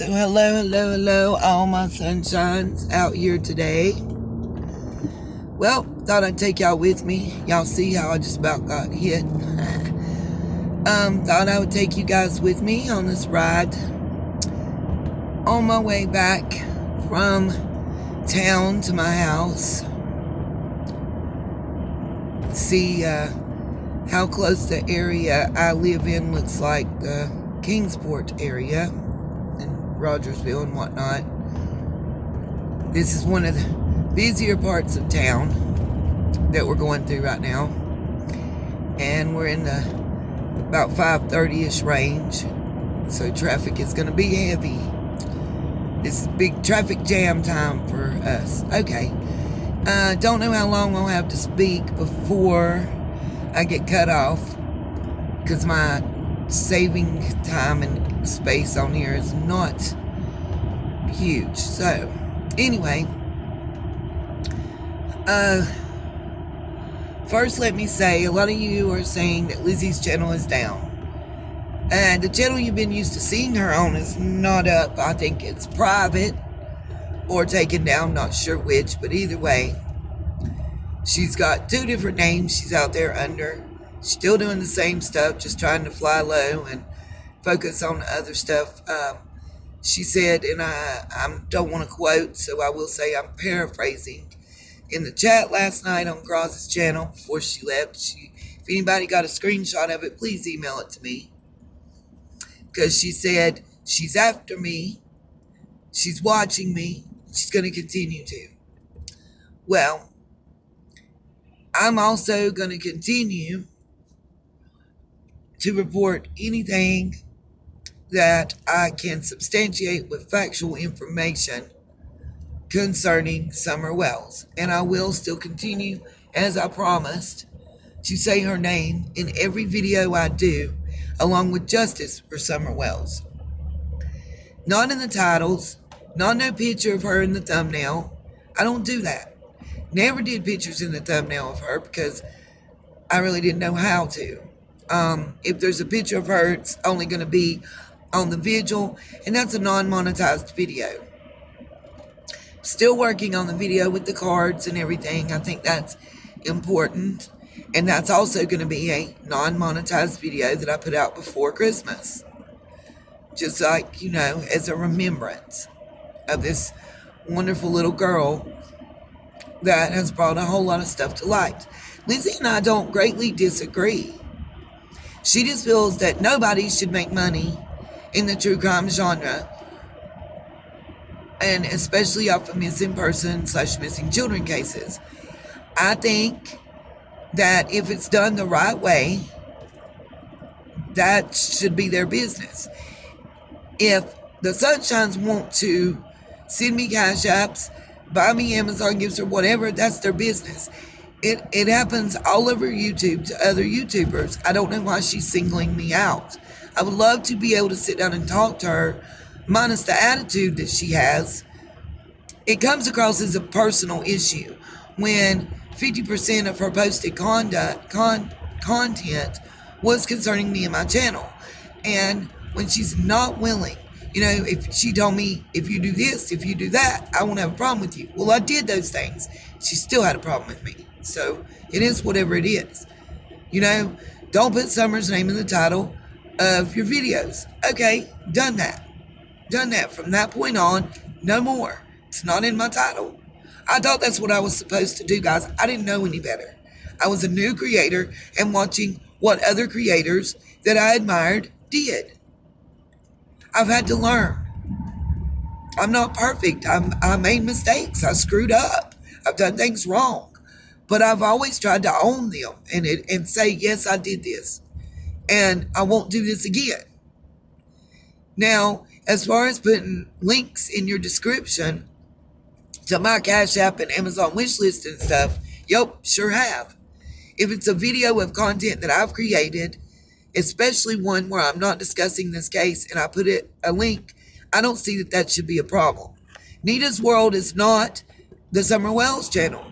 So hello, all my sunshines out here today. Well, thought I'd take y'all with me. Y'all see how I just about got hit. Thought I would take you guys with me on this ride on my way back from town to my house. See how close the area I live in looks like the Kingsport area and Rogersville and whatnot. This is one of the busier parts of town that we're going through right now, and we're in the about 5:30ish range, so traffic is going to be heavy. This is big traffic jam time for us. Okay, don't know how long I'll have to speak before I get cut off, because my saving time and space on here is not huge. So anyway, first let me say, a lot of you are saying that Lizzie's channel is down. And the channel you've been used to seeing her on is not up. I think it's private or taken down, not sure which, but either way, she's got two different names she's out there under. Still doing the same stuff, just trying to fly low and focus on the other stuff. She said, and I don't want to quote, so I will say I'm paraphrasing, in the chat last night on Groz's channel before she left. If anybody got a screenshot of it, please email it to me. Because she said she's after me, she's watching me, she's going to continue to. Well, I'm also going to continue to report anything that I can substantiate with factual information concerning Summer Wells. And I will still continue, as I promised, to say her name in every video I do, along with justice for Summer Wells. Not in the titles, not no picture of her in the thumbnail. I don't do that. Never did pictures in the thumbnail of her because I really didn't know how to. If there's a picture of her, it's only going to be on the vigil, and that's a non-monetized video. Still working on the video with the cards and everything. I think that's important. And that's also going to be a non-monetized video that I put out before Christmas. Just like, as a remembrance of this wonderful little girl that has brought a whole lot of stuff to light. Lizzie and I don't greatly disagree. She just feels that nobody should make money in the true crime genre, and especially off of missing person / missing children cases. I think that if it's done the right way, that should be their business. If the Sunshines want to send me cash apps, buy me Amazon gifts or whatever, that's their business. It happens all over YouTube to other YouTubers. I don't know why she's singling me out. I would love to be able to sit down and talk to her, minus the attitude that she has. It comes across as a personal issue when 50% of her posted content was concerning me and my channel. And when she's not willing, if she told me, if you do this, if you do that, I won't have a problem with you. Well, I did those things. She still had a problem with me. So it is whatever it is. Don't put Summer's name in the title of your videos. Okay, done that. From that point on, no more. It's not in my title. I thought that's what I was supposed to do, guys. I didn't know any better. I was a new creator and watching what other creators that I admired did. I've had to learn. I'm not perfect. I made mistakes. I screwed up. I've done things wrong. But I've always tried to own them and say, yes, I did this. And I won't do this again. Now, as far as putting links in your description to my Cash App and Amazon wishlist and stuff, yep, sure have. If it's a video of content that I've created, especially one where I'm not discussing this case and I put a link, I don't see that should be a problem. Nita's World is not the Summer Wells channel.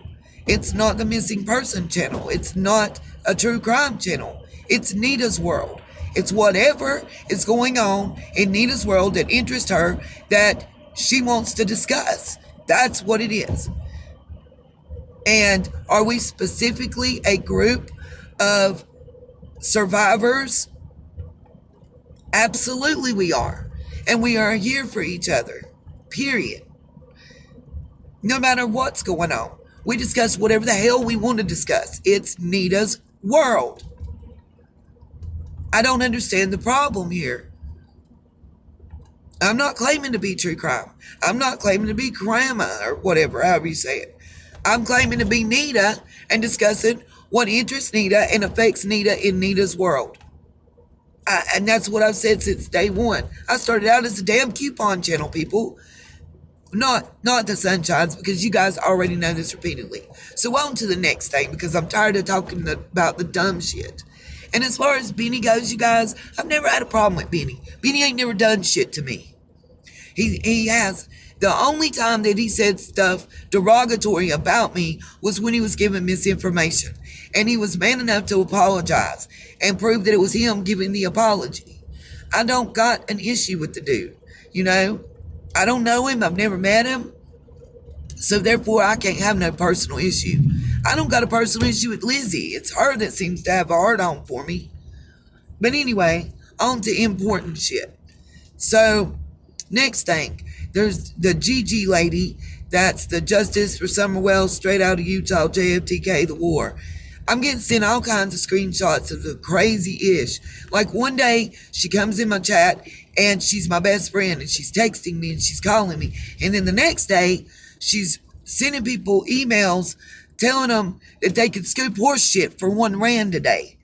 It's not the Missing Person channel. It's not a true crime channel. It's Nita's World. It's whatever is going on in Nita's world that interests her that she wants to discuss. That's what it is. And are we specifically a group of survivors? Absolutely, we are. And we are here for each other, period. No matter what's going on, we discuss whatever the hell we want to discuss. It's Nita's world. I don't understand the problem here. I'm not claiming to be true crime. I'm not claiming to be crima or whatever, however you say it. I'm claiming to be Nita and discussing what interests Nita and affects Nita in Nita's world. And that's what I've said since day one. I started out as a damn coupon channel, people. Not the sunshines, because you guys already know this repeatedly. So on to the next thing, because I'm tired of talking about the dumb shit. And as far as Benny goes, you guys, I've never had a problem with Benny. Benny ain't never done shit to me. He has. The only time that he said stuff derogatory about me was when he was giving misinformation. And he was man enough to apologize and prove that it was him giving the apology. I don't got an issue with the dude. You know, I don't know him. I've never met him. So therefore, I can't have no personal issue. I don't got a personal issue with Lizzie. It's her that seems to have a hard on for me. But anyway, on to important shit. So, next thing, there's the GG lady. That's the Justice for Summerwell, straight out of Utah, JFTK, the war. I'm getting sent all kinds of screenshots of the crazy-ish. Like one day, she comes in my chat, and she's my best friend, and she's texting me, and she's calling me. And then the next day, she's sending people emails telling them that they could scoop horse shit for $1 a day.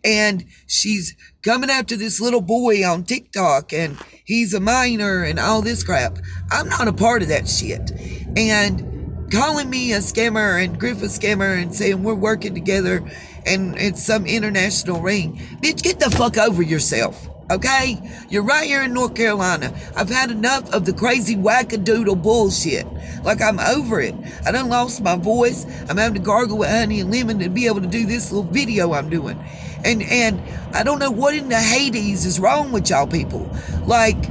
And she's coming after this little boy on TikTok, and he's a minor and all this crap. I'm not a part of that shit. And calling me a scammer and Griff a scammer and saying we're working together and it's some international ring. Bitch, get the fuck over yourself. Okay? You're right here in North Carolina. I've had enough of the crazy wackadoodle bullshit. Like, I'm over it. I done lost my voice. I'm having to gargle with honey and lemon to be able to do this little video I'm doing. And I don't know what in the Hades is wrong with y'all people. Like,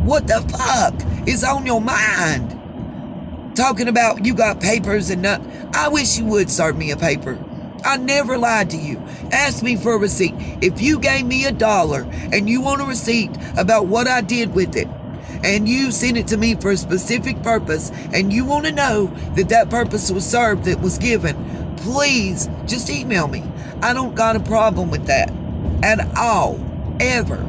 what the fuck is on your mind? Talking about you got papers and not. I wish you would serve me a paper. I never lied to you. Ask me for a receipt. If you gave me $1 and you want a receipt about what I did with it, and you sent it to me for a specific purpose, and you want to know that that purpose was served, that was given, please just email me. I don't got a problem with that at all, ever.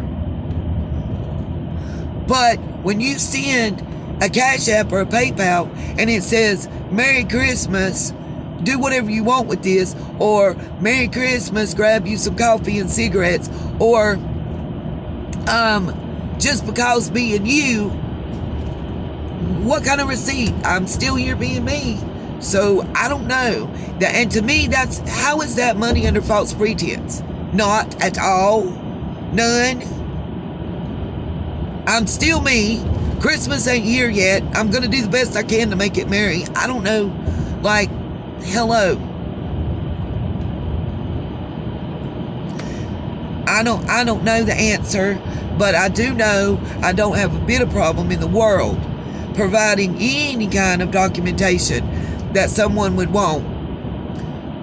But when you send a CashApp or a PayPal and it says, Merry Christmas, do whatever you want with this, or Merry Christmas, grab you some coffee and cigarettes, or just because being you, what kind of receipt? I'm still here being me. So I don't know. And to me, that's, how is that money under false pretense? Not at all. None. I'm still me. Christmas ain't here yet. I'm going to do the best I can to make it merry. I don't know. Like, hello. I don't know the answer, but I do know I don't have a bit of problem in the world providing any kind of documentation that someone would want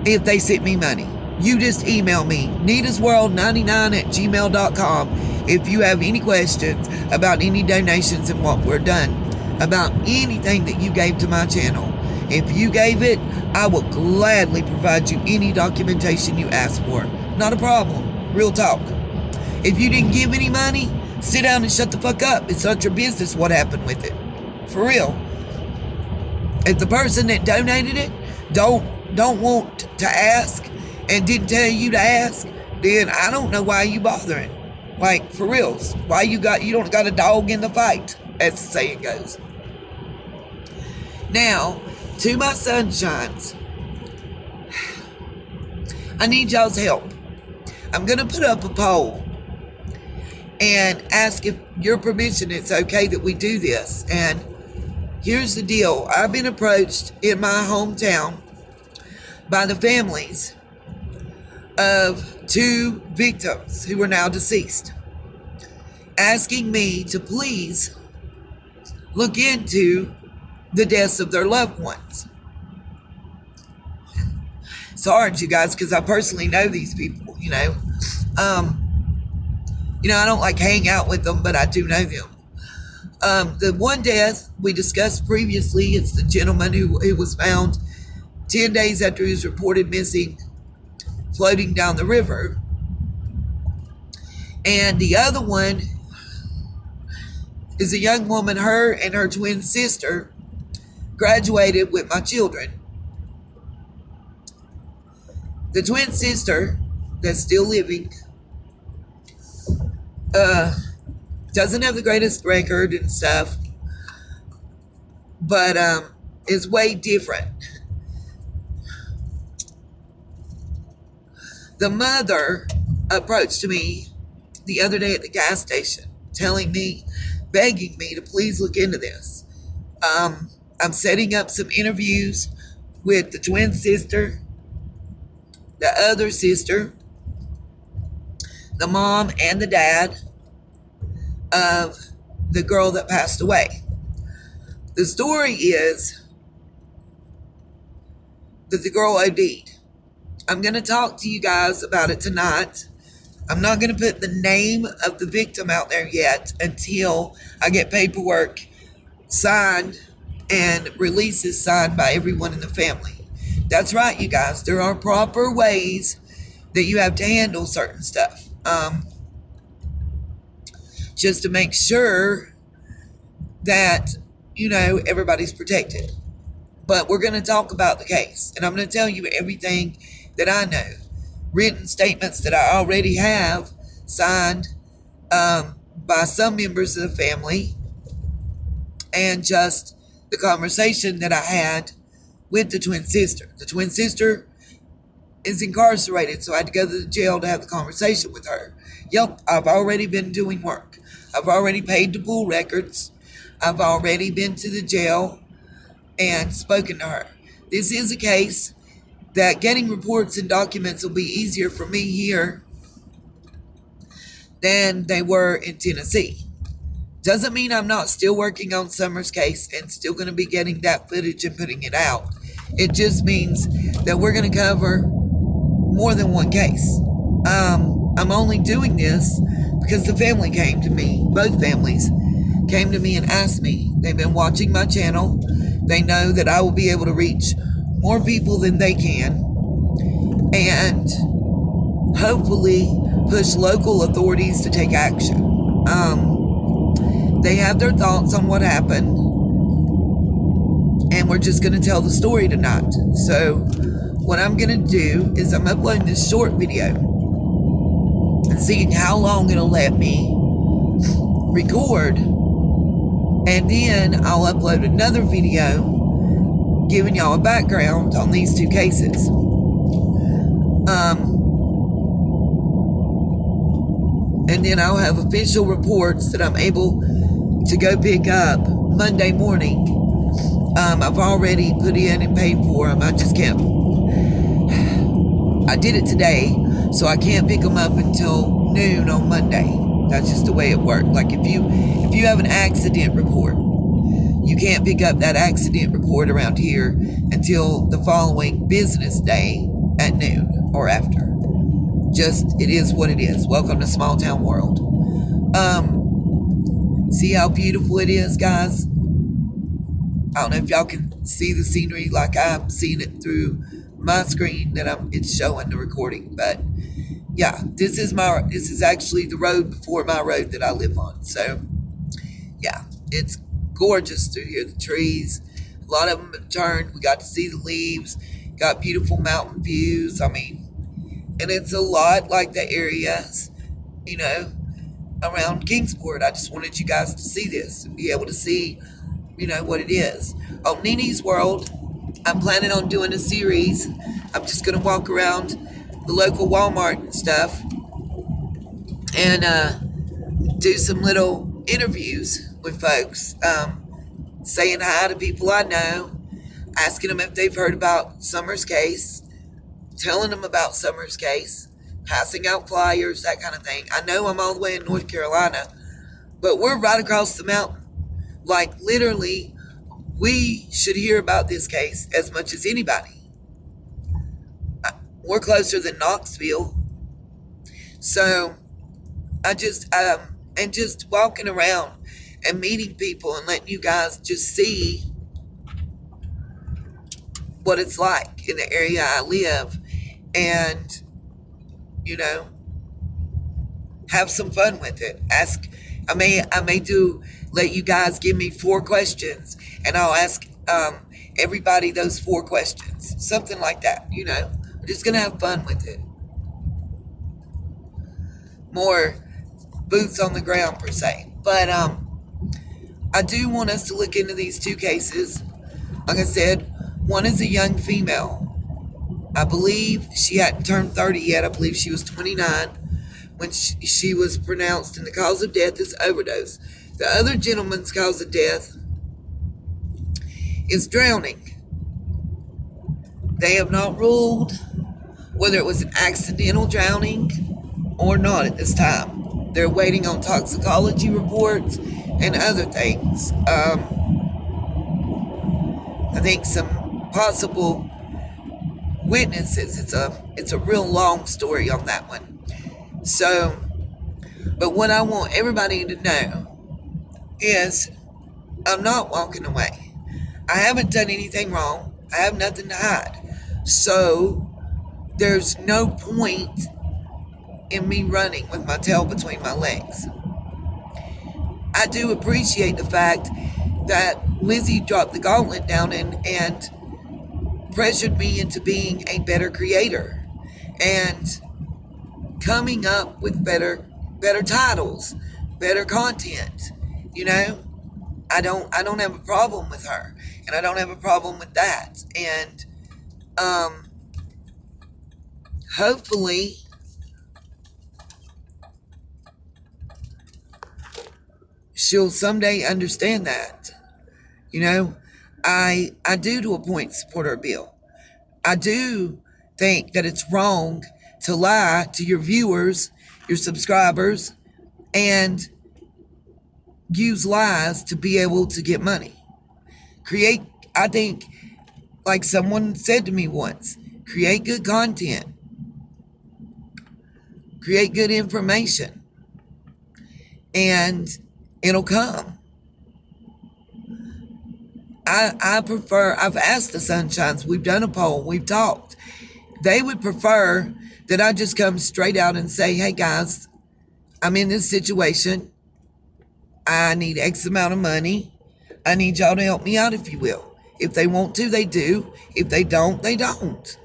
if they sent me money. You just email me, needasworld99@gmail.com, if you have any questions about any donations and what we're done, about anything that you gave to my channel. If you gave it, I will gladly provide you any documentation you ask for. Not a problem. Real talk. If you didn't give any money, sit down and shut the fuck up. It's not your business what happened with it. For real. If the person that donated it don't want to ask and didn't tell you to ask, then I don't know why you bothering. Like, for reals. Why you don't got a dog in the fight, as the saying goes. Now, to my sunshines, I need y'all's help. I'm going to put up a poll and ask if your permission it's okay that we do this. And here's the deal. I've been approached in my hometown by the families of 2 victims who are now deceased. asking me to please look into the deaths of their loved ones. It's hard, you guys, because I personally know these people, I don't like hang out with them, but I do know them. The one death we discussed previously, it's the gentleman who was found 10 days after he was reported missing, floating down the river. And the other one is a young woman, her and her twin sister graduated with my children. The twin sister that's still living doesn't have the greatest record and stuff, but is way different. The mother approached me the other day at the gas station, telling me, begging me to please look into this. I'm setting up some interviews with the twin sister, the other sister, the mom, and the dad of the girl that passed away. The story is that the girl OD'd. I'm going to talk to you guys about it tonight. I'm not going to put the name of the victim out there yet until I get paperwork signed and releases signed by everyone in the family. That's right, you guys. There are proper ways that you have to handle certain stuff. Just to make sure that, everybody's protected. But we're going to talk about the case. And I'm going to tell you everything that I know. Written statements that I already have signed by some members of the family. And just the conversation that I had with the twin sister. The twin sister is incarcerated, so I had to go to the jail to have the conversation with her. Yep, I've already been doing work. I've already paid to pull records. I've already been to the jail and spoken to her. This is a case that getting reports and documents will be easier for me here than they were in Tennessee. Doesn't mean I'm not still working on Summer's case and still going to be getting that footage and putting it out. It just means that we're going to cover more than one case. I'm only doing this because the family came to me. Both families came to me and asked me. They've been watching my channel. They know that I will be able to reach more people than they can, and hopefully push local authorities to take action. They have their thoughts on what happened, and we're just going to tell the story tonight. So what I'm going to do is I'm uploading this short video and seeing how long it'll let me record, and then I'll upload another video giving y'all a background on these two cases. And then I'll have official reports that I'm able to go pick up Monday morning. I've already put in and paid for them. I just can't. I did it today, so I can't pick them up until noon on Monday. That's just the way it worked. Like if you have an accident report, you can't pick up that accident report around here until the following business day at noon or after. Just, it is what it is. Welcome to small town world. See how beautiful it is, guys? I don't know if y'all can see the scenery like I'm seeing it through my screen that it's showing the recording. But yeah, this is actually the road before my road that I live on. So yeah, it's gorgeous through here. The trees, a lot of them have turned. We got to see the leaves, got beautiful mountain views. And it's a lot like the areas, around Kingsport. I just wanted you guys to see this and be able to see, what it is. On Nini's World, I'm planning on doing a series. I'm just going to walk around the local Walmart and stuff and do some little interviews with folks, saying hi to people I know, asking them if they've heard about Summer's case, telling them about Summer's case, passing out flyers, that kind of thing. I know I'm all the way in North Carolina, But we're right across the mountain. Like, literally, we should hear about this case as much as anybody. We're closer than Knoxville. So, and just walking around and meeting people and letting you guys just see what it's like in the area I live, and, you know, have some fun with it. I may let you guys give me 4 questions, and I'll ask everybody those 4 questions, something like that. We're just gonna have fun with it. More boots on the ground per se, but I do want us to look into these 2 cases. Like I said, one is a young female. I believe she hadn't turned 30 yet. I believe she was 29 when she was pronounced, and the cause of death is overdose. The other gentleman's cause of death is drowning. They have not ruled whether it was an accidental drowning or not at this time. They're waiting on toxicology reports and other things. I think some possible witnesses. It's a real long story on that one. So, but what I want everybody to know is I'm not walking away. I haven't done anything wrong. I have nothing to hide. So there's no point in me running with my tail between my legs. I do appreciate the fact that Lizzie dropped the gauntlet down and pressured me into being a better creator and coming up with better titles, better content. I don't have a problem with her, and I don't have a problem with that. And hopefully she'll someday understand that. I do to a point support her bill. I do think that it's wrong to lie to your viewers, your subscribers, and use lies to be able to get money. I think, like someone said to me once, create good content, create good information, and it'll come. I've asked the Sunshines, we've done a poll, we've talked. They would prefer that I just come straight out and say, hey guys, I'm in this situation. I need X amount of money. I need y'all to help me out, if you will. If they want to, they do. If they don't, they don't.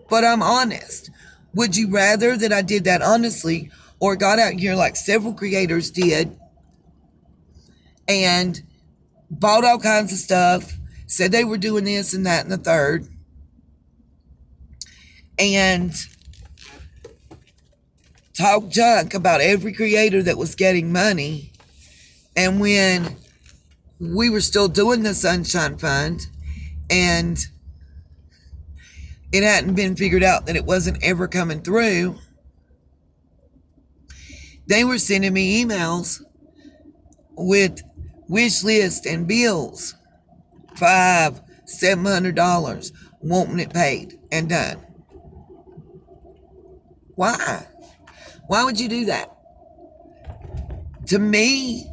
But I'm honest. Would you rather that I did that honestly, or got out here like several creators did and bought all kinds of stuff, said they were doing this and that and the third, and talk junk about every creator that was getting money, and when we were still doing the Sunshine Fund and it hadn't been figured out that it wasn't ever coming through, they were sending me emails with wish list and bills, $500-$700, wanting it paid and done. Why would you do that? To me,